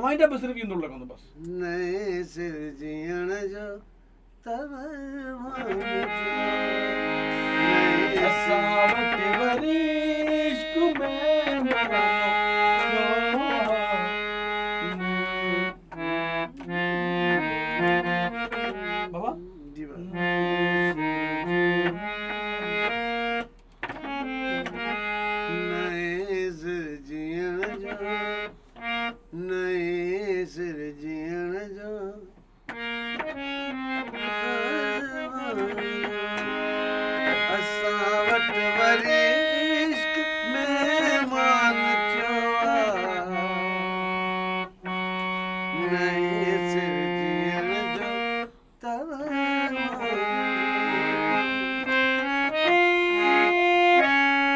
तव्हांजा बसर की इंदुर लगंदो बस नए सिर जीअण जो तब असां वटि वरी इश्क में बाबा जी बाबा नए सिर जीअण जो नए सिर जीअण जो असां वटि वरी